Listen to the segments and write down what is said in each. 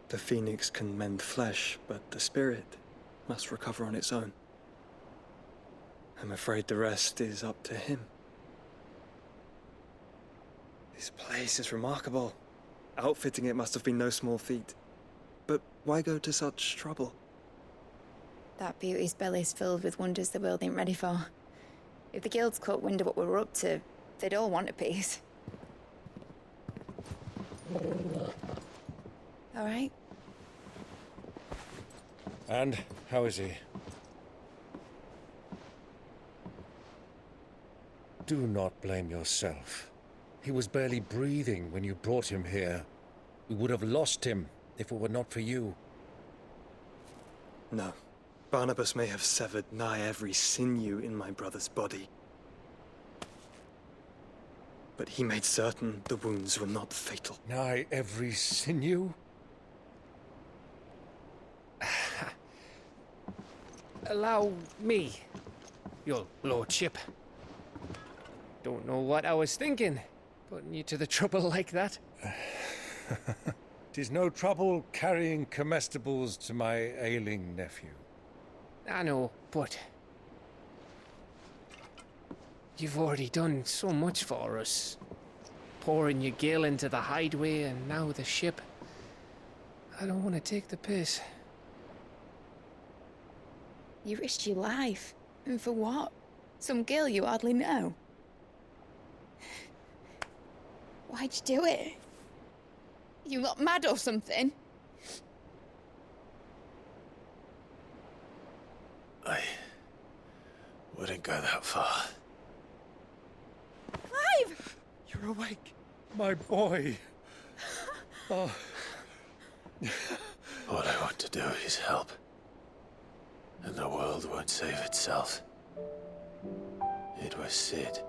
The phoenix can mend flesh, but the spirit must recover on its own. I'm afraid the rest is up to him. This place is remarkable. Outfitting it must have been no small feat. But why go to such trouble? That beauty's belly's filled with wonders the world ain't ready for. If the guilds caught wind of what we're up to, they'd all want a piece. All right? And how is he? Do not blame yourself. He was barely breathing when you brought him here. We would have lost him if it were not for you. No. Barnabas may have severed nigh every sinew in my brother's body. But he made certain the wounds were not fatal. Nigh every sinew? Allow me, your lordship. Don't know what I was thinking, putting you to the trouble like that. 'Tis no trouble carrying comestibles to my ailing nephew. I know, but you've already done so much for us. Pouring your gil into the hideaway and now the ship. I don't want to take the piss. You risked your life. And for what? Some girl you hardly know. Why'd you do it? You not mad or something? I wouldn't go that far. Clive! You're awake, my boy. Oh. All I want to do is help. And the world won't save itself. It was Sid.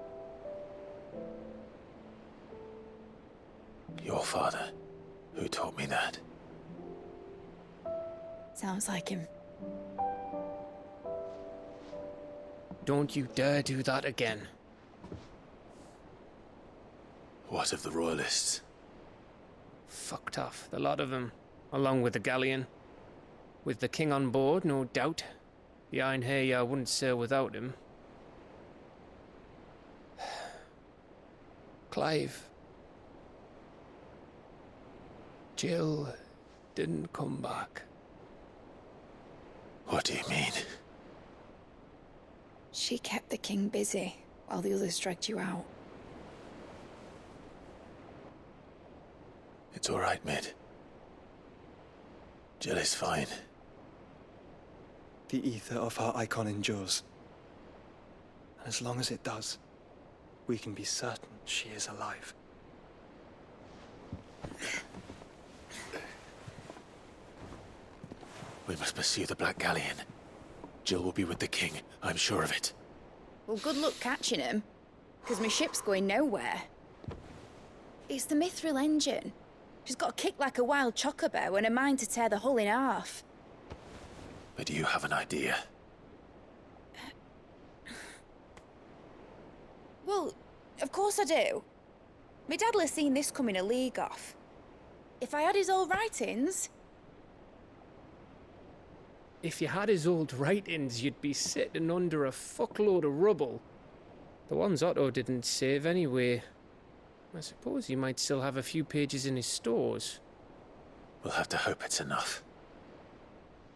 Your father, who taught me that. Sounds like him. Don't you dare do that again. What of the Royalists? Fucked off, the lot of them, along with the galleon. With the king on board, no doubt. Behind here, I wouldn't sail without him. Clive. Jill didn't come back. What do you mean? She kept the king busy while the others dragged you out. It's all right, Mid. Jill is fine. The ether of her icon endures. And as long as it does, we can be certain she is alive. We must pursue the Black Galleon. Jill will be with the king, I'm sure of it. Well, good luck catching him, because my ship's going nowhere. It's the Mithril engine. She's got a kick like a wild chocobo and a mind to tear the hull in half. But do you have an idea? Well, of course I do. My dad'll have seen this coming a league off. If I had his old writings... If you had his old writings, you'd be sitting under a fuckload of rubble. The ones Otto didn't save anyway. I suppose he might still have a few pages in his stores. We'll have to hope it's enough.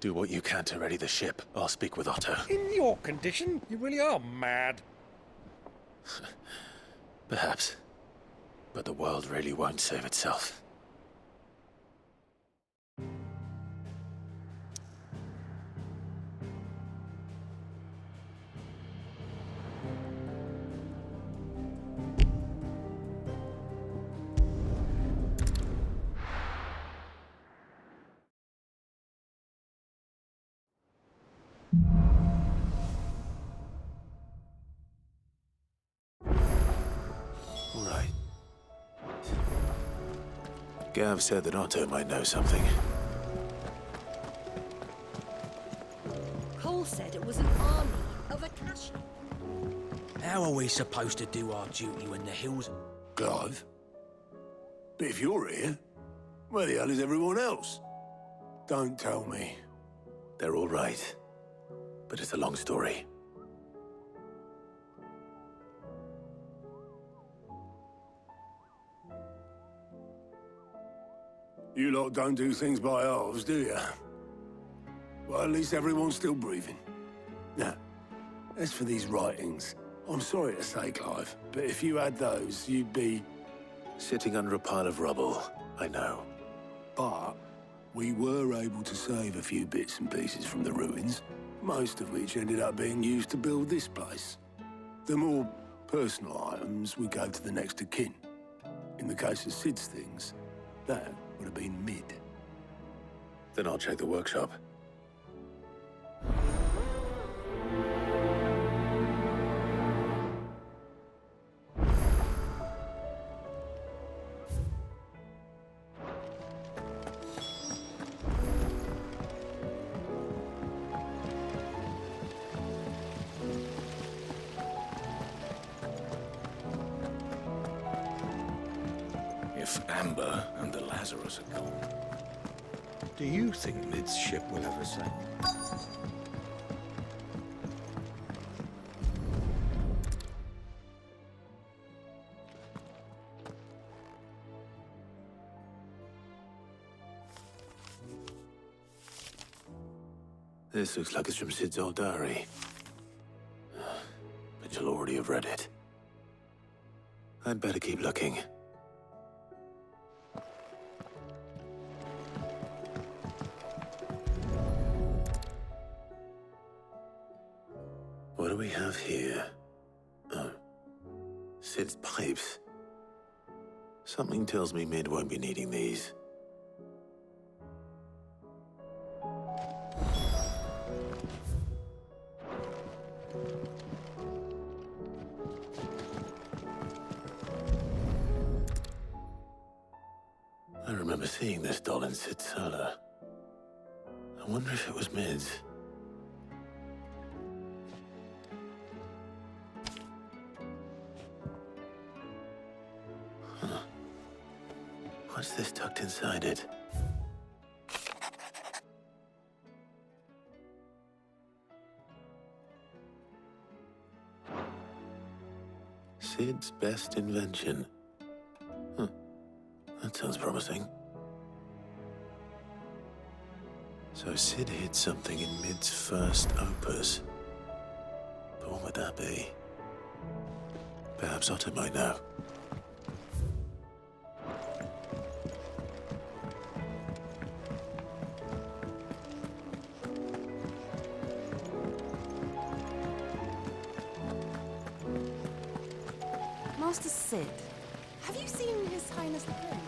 Do what you can to ready the ship. I'll speak with Otto. In your condition, you really are mad. Perhaps. But the world really won't save itself. Right. Gav said that Otto might know something. Cole said it was an army of Akashi. How are we supposed to do our duty when the hills... Clive? But if you're here, where the hell is everyone else? Don't tell me. They're all right. But it's a long story. You lot don't do things by halves, do you? Well, at least everyone's still breathing. Now, as for these writings, I'm sorry to say, Clive, but if you had those, you'd be... sitting under a pile of rubble, I know. But we were able to save a few bits and pieces from the ruins, most of which ended up being used to build this place. The more personal items we gave to the next of kin. In the case of Sid's things, that would have been mid. Then I'll check the workshop. If Amber and the Lazarus are gone, do you think Mid's ship will ever sail? This looks like it's from Sid's old diary. But you'll already have read it. I'd better keep looking. What do we have here? Oh. Sid's pipes. Something tells me Mid won't be needing these. I remember seeing this doll in Sid's cellar. I wonder if it was Mid's. What's this tucked inside it? Sid's best invention. That sounds promising. So Sid hid something in Mid's first opus. But what would that be? Perhaps Otto might know. Master Sid, have you seen His Highness the Prince?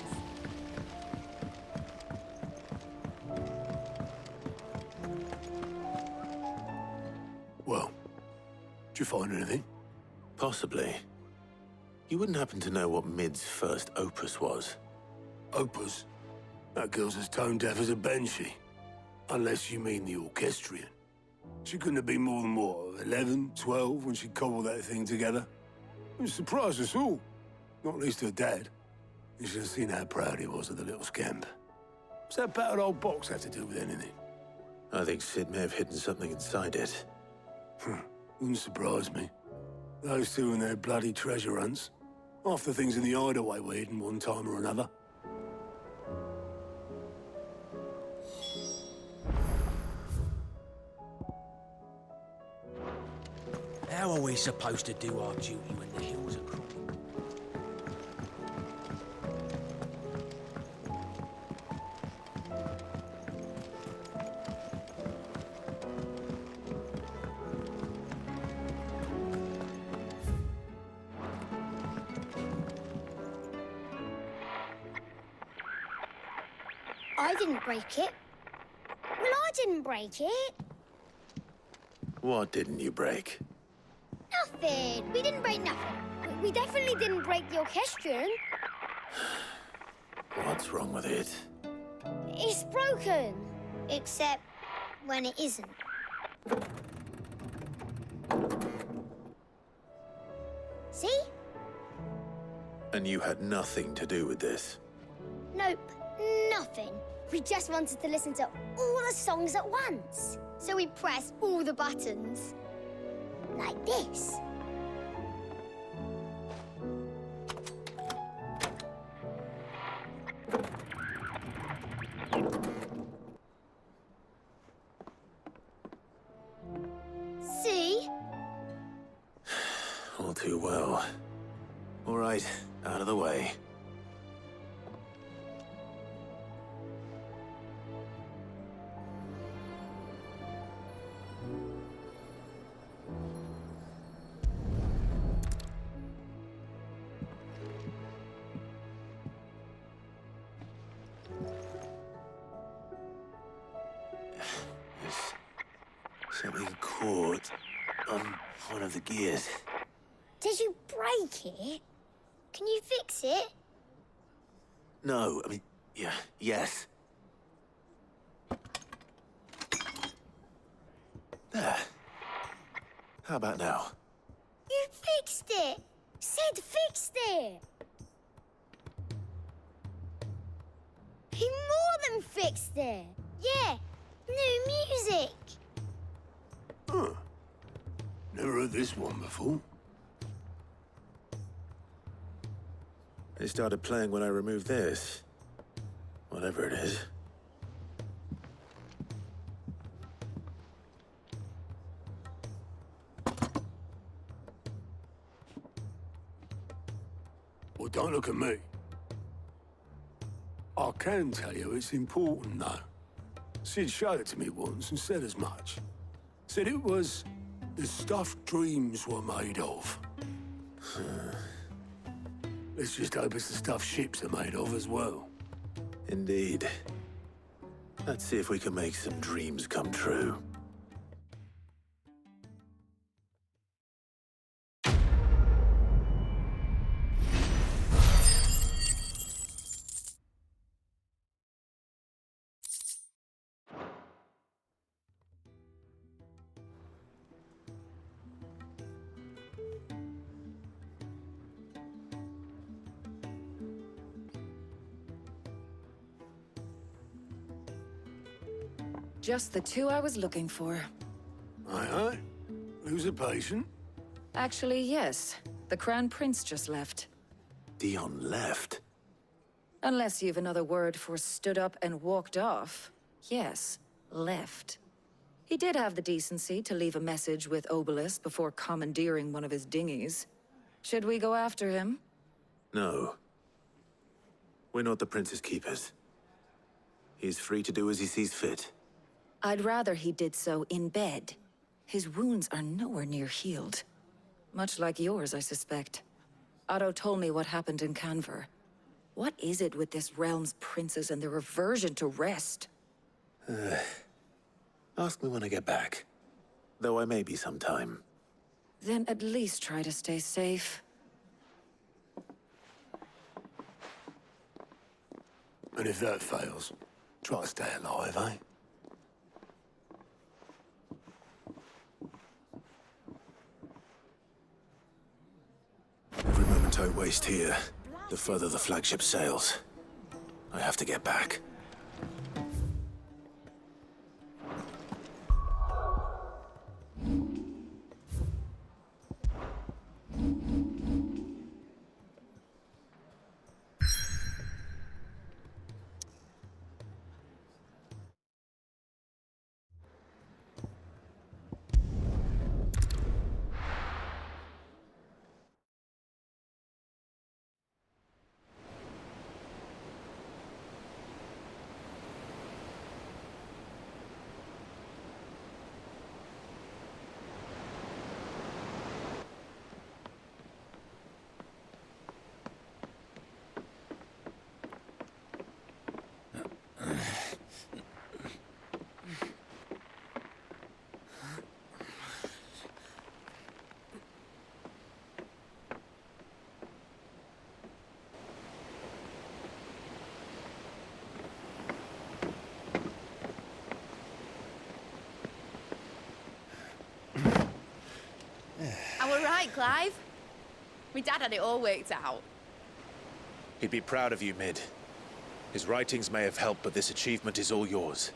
Well, did you find anything? Possibly. You wouldn't happen to know what Mid's first opus was? Opus? That girl's as tone deaf as a banshee. Unless you mean the orchestrion. She couldn't have been more than, what, 11, 12 when she cobbled that thing together? It surprised us all. Not least her dad. You should have seen how proud he was of the little scamp. What's that battered old box have to do with anything? I think Sid may have hidden something inside it. Wouldn't surprise me. Those two and their bloody treasure hunts. Half the things in the hideaway were hidden one time or another. How are we supposed to do our duty when the hills are crumbling? I didn't break it. Well, I didn't break it. What didn't you break? Nothing. We didn't break nothing. We definitely didn't break the orchestrion. What's wrong with it? It's broken. Except when it isn't. See? And you had nothing to do with this? Nope. Nothing. We just wanted to listen to all the songs at once. So we pressed all the buttons. Like this. See? All too well. All right, out of the way. Something caught on one of the gears. Did you break it? Can you fix it? No, I mean, yes. There. How about now? You fixed it! Sid fixed it! He more than fixed it! Yeah, new music! Huh. Never heard this one before. It started playing when I removed this. Whatever it is. Well, don't look at me. I can tell you it's important, though. Sid showed it to me once and said as much. Said it was the stuff dreams were made of. Let's just hope it's the stuff ships are made of as well. Indeed. Let's see if we can make some dreams come true. Just the two I was looking for. Aye, aye. Who's a patient? Actually, yes. The Crown Prince just left. Dion left. Unless you've another word for stood up and walked off. Yes, left. He did have the decency to leave a message with Obelisk before commandeering one of his dinghies. Should we go after him? No. We're not the Prince's keepers. He's free to do as he sees fit. I'd rather he did so in bed. His wounds are nowhere near healed. Much like yours, I suspect. Otto told me what happened in Canver. What is it with this realm's princes and their aversion to rest? Ask me when I get back. Though I may be sometime. Then at least try to stay safe. And if that fails, try to stay alive, eh? Every moment I waste here, the further the flagship sails. I have to get back. I were right, Clive. My dad had it all worked out. He'd be proud of you, Mid. His writings may have helped, but this achievement is all yours.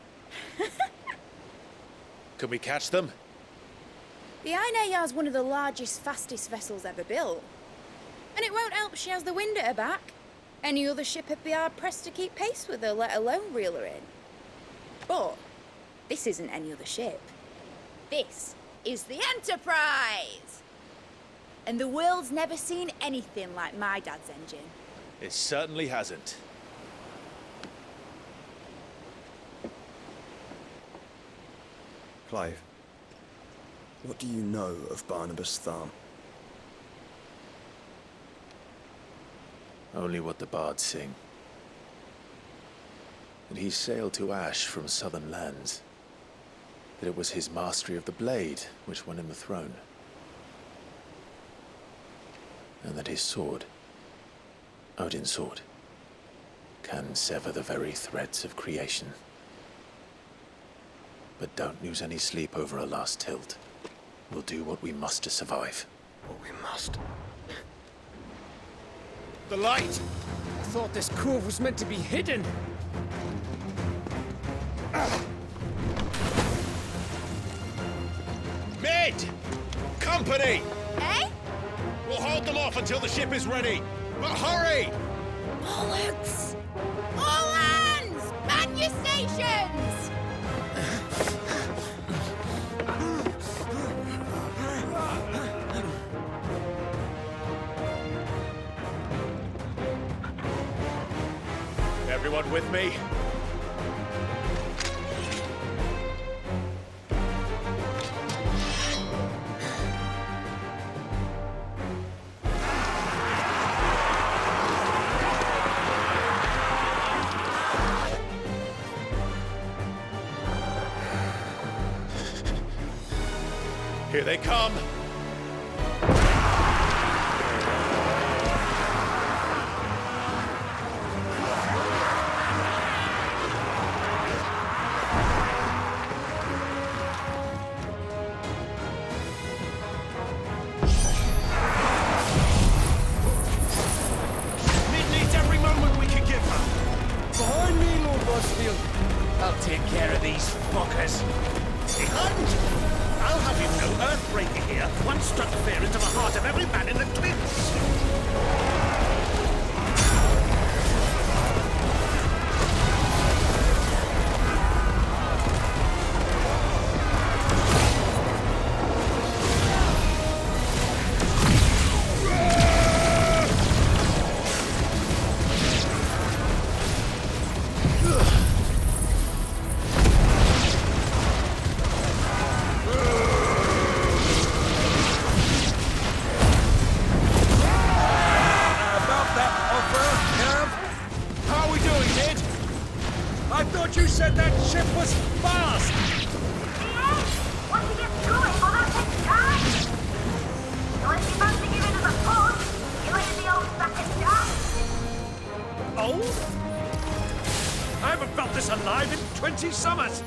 Can we catch them? The Ainayar's one of the largest, fastest vessels ever built. And it won't help she has the wind at her back. Any other ship would be hard-pressed to keep pace with her, let alone reel her in. But this isn't any other ship. This is the Enterprise! And the world's never seen anything like my dad's engine. It certainly hasn't. Clive, what do you know of Barnabas Thumb? Only what the bards sing. That he sailed to Ash from southern lands. That it was his mastery of the blade which won him the throne. And that his sword, Odin's sword, can sever the very threads of creation. But don't lose any sleep over a last tilt. We'll do what we must to survive. What we must. The light! I thought this cove was meant to be hidden. Mid! Company! Eh? We'll hold them off until the ship is ready. But hurry! Bollocks! All hands! Man your stations! Everyone with me? Here they come! I'll take care of these fuckers. Hunt! I'll have you know Earthbreaker here once struck fear into the heart of every man in the cliffs. I thought you said that ship was fast! Yeah? Once he gets going, well, that takes time! Unless you fancy giving us a push, you let the old sack of jam. Old? I haven't felt this alive in 20 summers!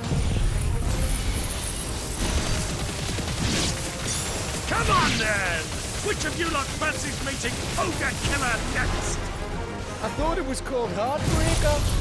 Come on, then! Which of you lot fancies meeting Ogre Killer next? I thought it was called Heartbreaker.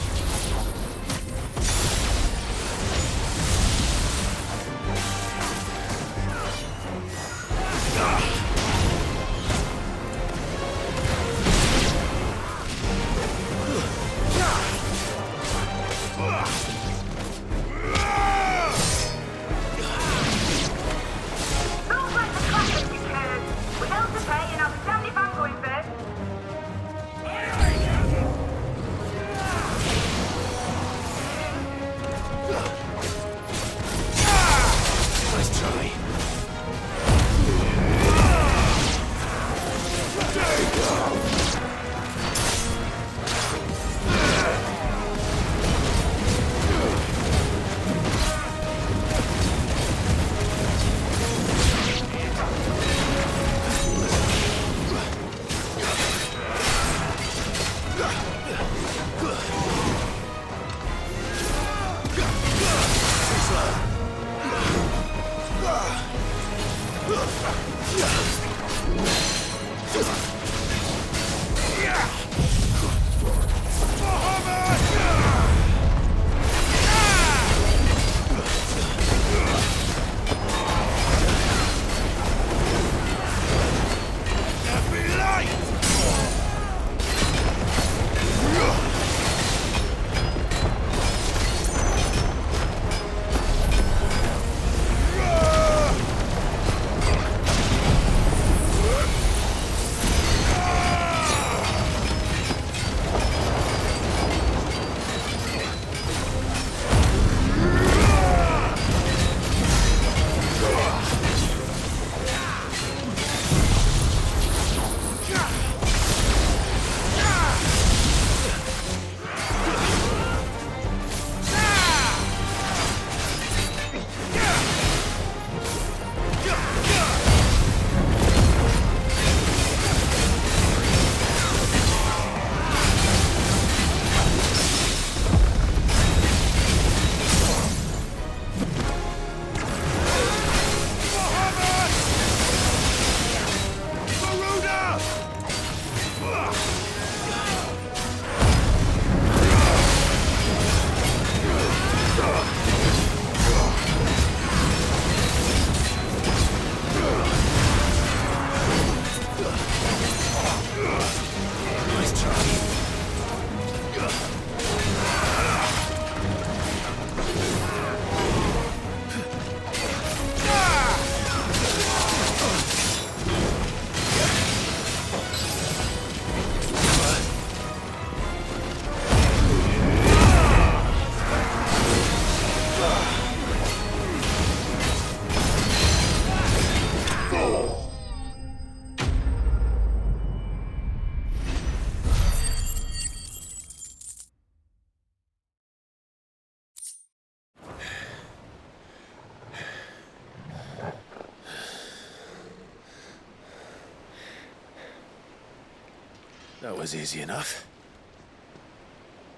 was easy enough.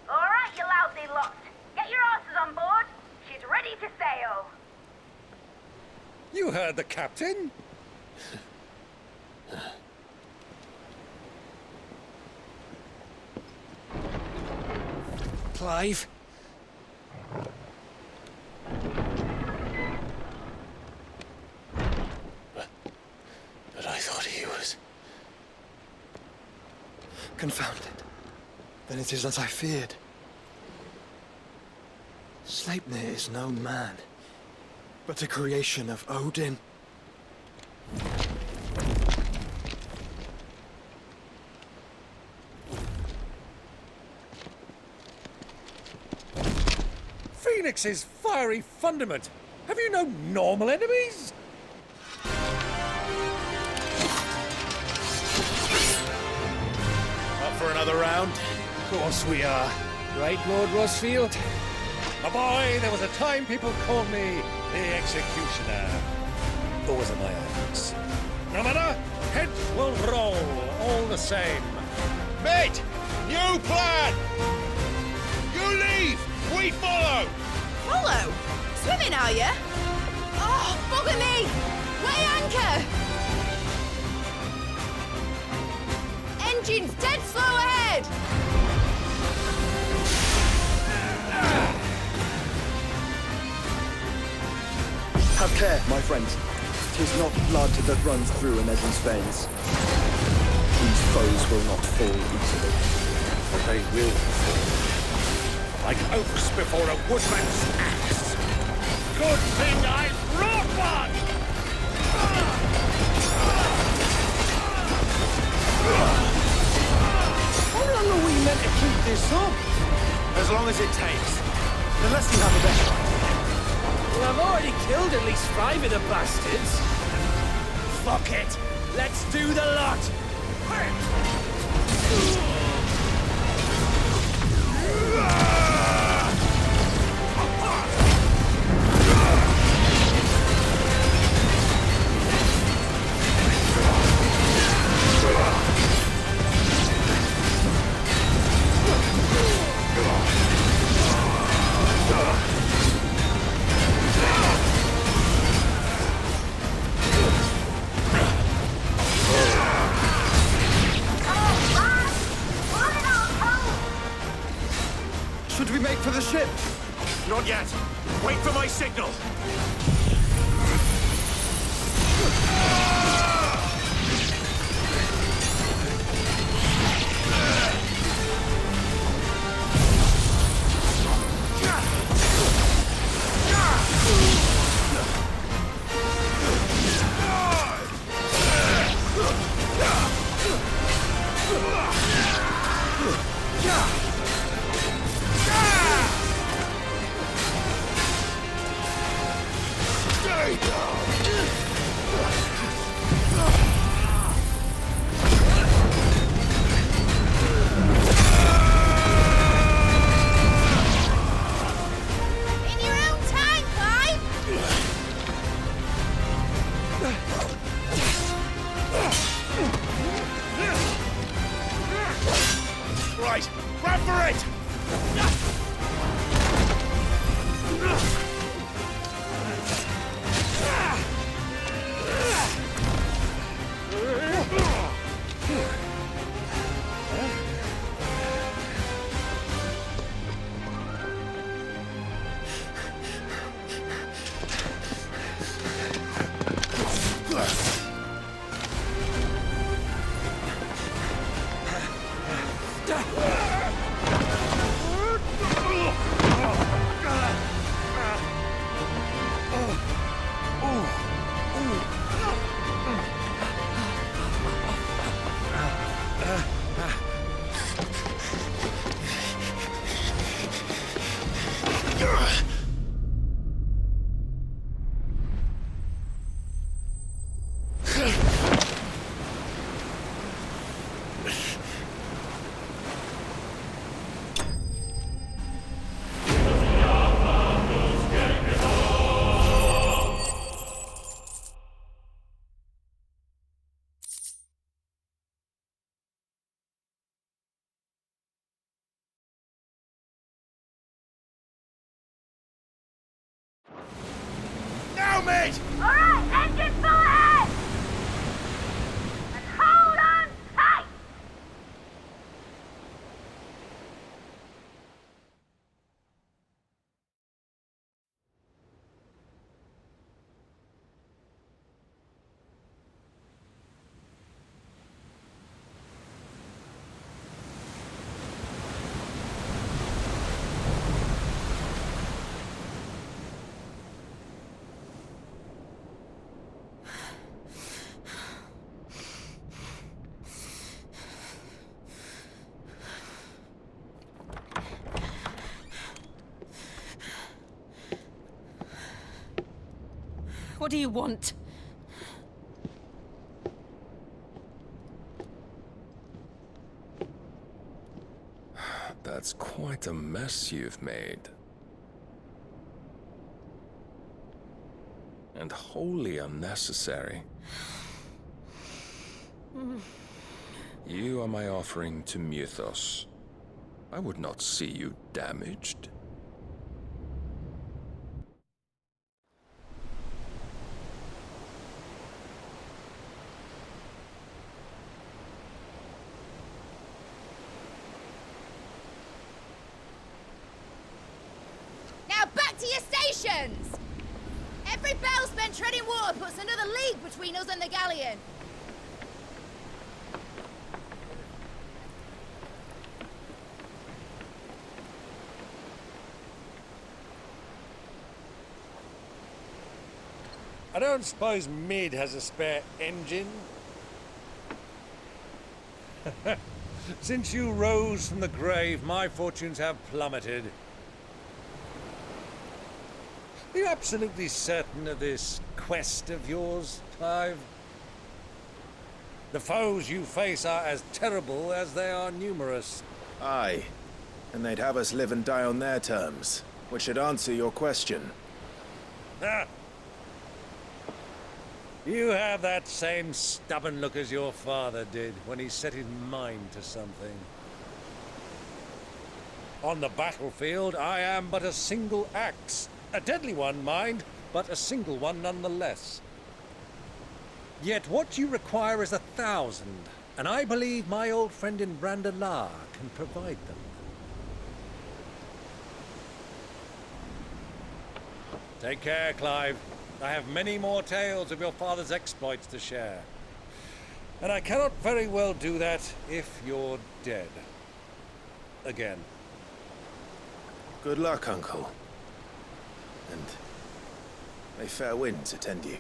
All right, you lousy lot. Get your asses on board. She's ready to sail. You heard the captain. Clive? But I thought he was... Confounded. Then it is as I feared. Sleipnir is no man, but a creation of Odin. Phoenix's fiery fundament. Have you no normal enemies? Up for another round? Of course we are. Right, Lord Rosfield? My boy, there was a time people called me the Executioner. Always at my hands. No matter, heads will roll all the same. Mate! New plan! You leave! We follow! Follow? Swimming, are you? Oh, bugger me! Weigh anchor! Engine's dead slow ahead! Have care, my friends. 'Tis not blood that runs through a Neson's veins. These foes will not fall easily. But they will fall. Like oaks before a woodman's axe. Good thing I brought one! How long are we meant to keep this up? As long as it takes. Unless you have a better idea. Well, I've already killed at least 5 of the bastards. Fuck it! Let's do the lot! Should we make for the ship? Not yet. Wait for my signal. In your own time, Clive! Right, grab for it! mate! All right, engine full ahead! And hold on tight! What do you want? That's quite a mess you've made. And wholly unnecessary. You are my offering to Mythos. I would not see you damaged. Now back to your stations! Every bell spent treading water puts another league between us and the galleon. I don't suppose Mid has a spare engine? Since you rose from the grave, my fortunes have plummeted. Are you absolutely certain of this quest of yours, Clive? The foes you face are as terrible as they are numerous. Aye. And they'd have us live and die on their terms, which should answer your question. Ah! You have that same stubborn look as your father did when he set his mind to something. On the battlefield, I am but a single axe. A deadly one, mind, but a single one nonetheless. Yet what you require is 1,000, and I believe my old friend in Brandalar can provide them. Take care, Clive. I have many more tales of your father's exploits to share. And I cannot very well do that if you're dead. Again. Good luck, Uncle. And may fair winds attend you.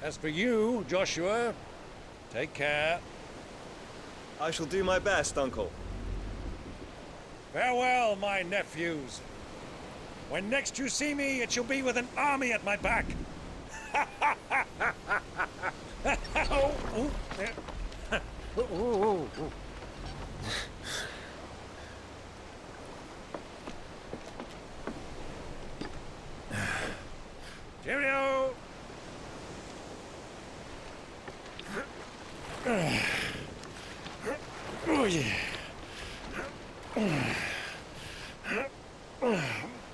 As for you, Joshua, take care. I shall do my best, Uncle. Farewell, my nephews. When next you see me, it shall be with an army at my back. Oh, oh, yeah. Oh, oh, oh. Cheerio! Oh, yeah.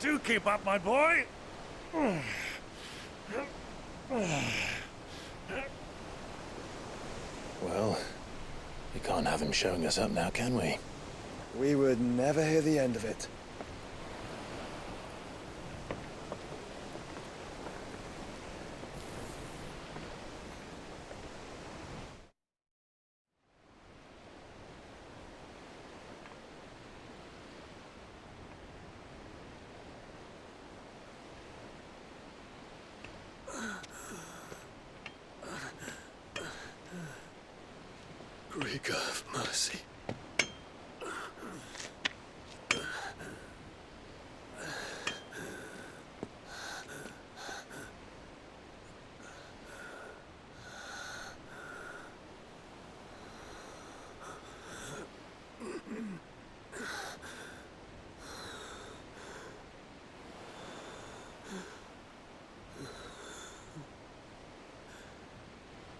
Do keep up, my boy. Well, we can't have him showing us up now, can we? We would never hear the end of it. Greek of mercy.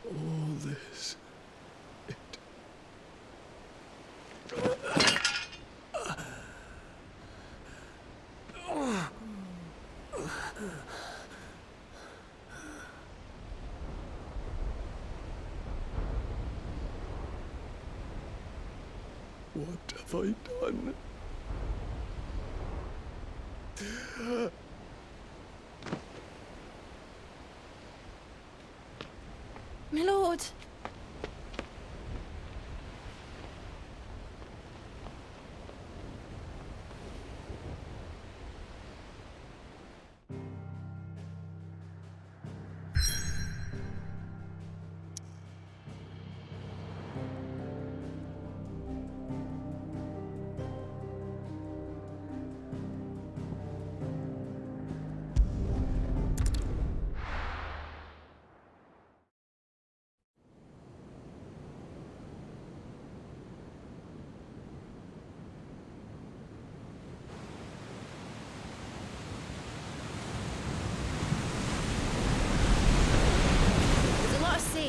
All this, have I done? My lord.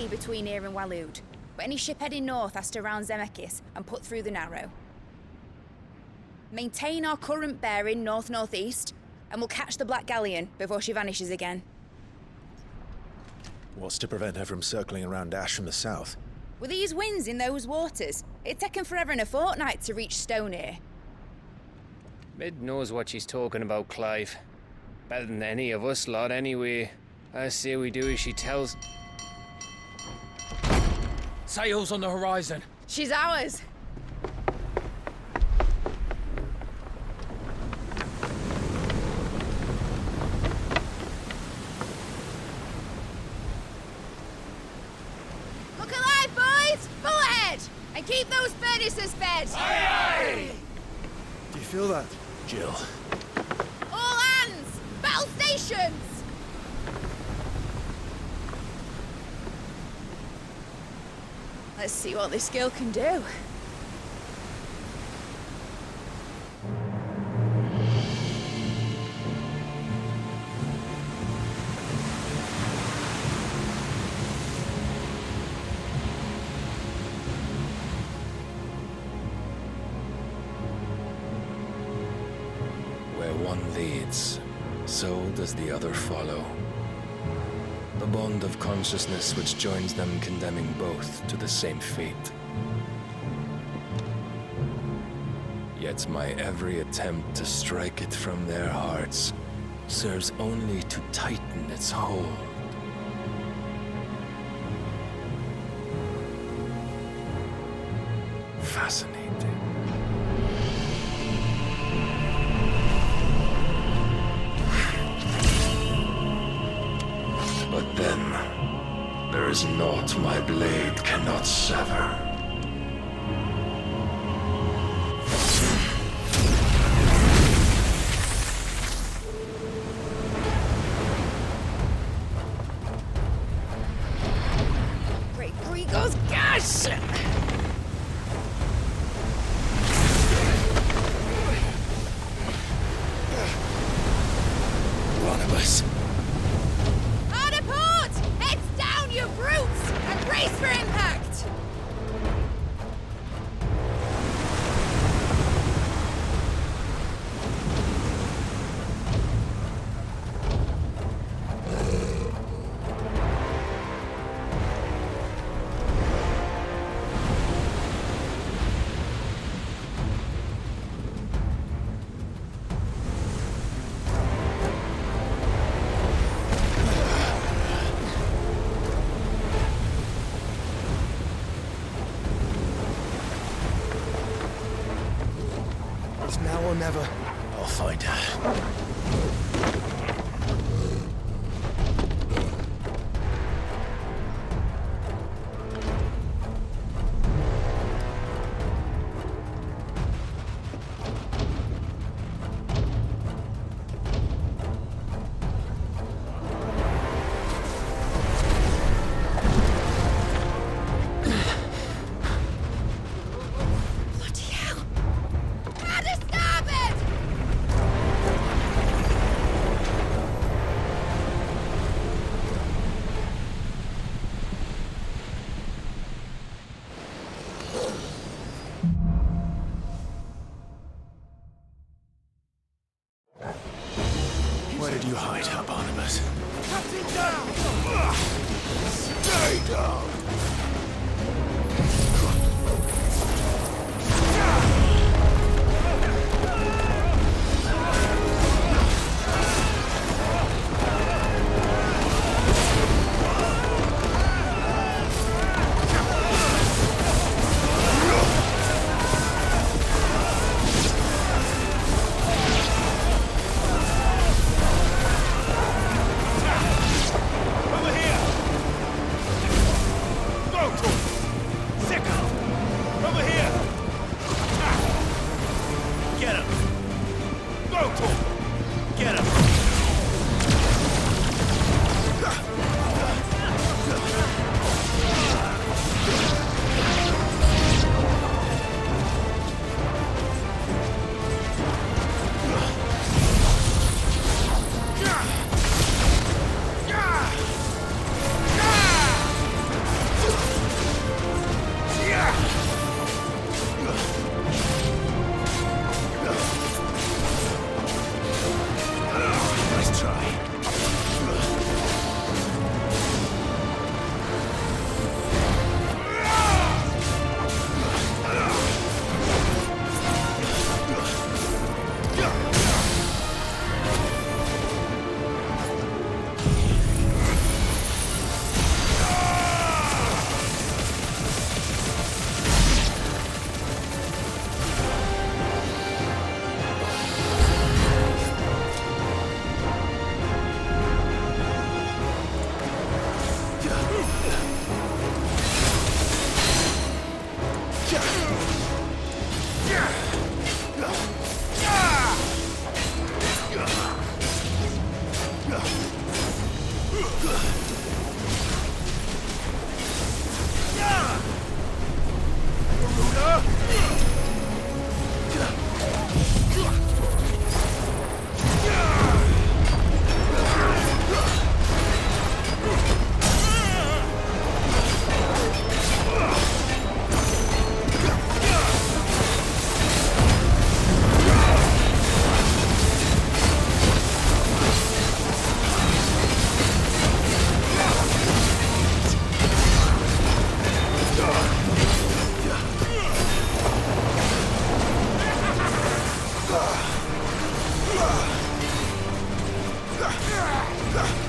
Between here and Waloed, but any ship heading north has to round Zemeckis and put through the Narrow. Maintain our current bearing north-northeast, and we'll catch the Black Galleon before she vanishes again. What's to prevent her from circling around Ash from the south? With these winds in those waters, it'd taken forever and a fortnight to reach Stonehenge. Mid knows what she's talking about, Clive. Better than any of us lot, anyway. I say we do as she tells. Sails on the horizon. She's ours. Look alive, boys! Full ahead! And keep those furnaces fed! Aye, aye! Do you feel that? Jill. All hands! Battle stations! Let's see what this girl can do. Where one leads, so does the other follow. The bond of consciousness which joins them condemning both to the same fate. Yet my every attempt to strike it from their hearts serves only to tighten its hold. Fascinating. But then, there is naught my blade cannot sever. Great Grigor's gas! Barnabas. Hard port! Heads down, you brutes! And brace for impact! It's now or never. I'll find her. Bloody hell! How to starboard! Where did you hide her, Barnabas? Captain down! Stay down! Brutal! Get him! Nice try. Ah!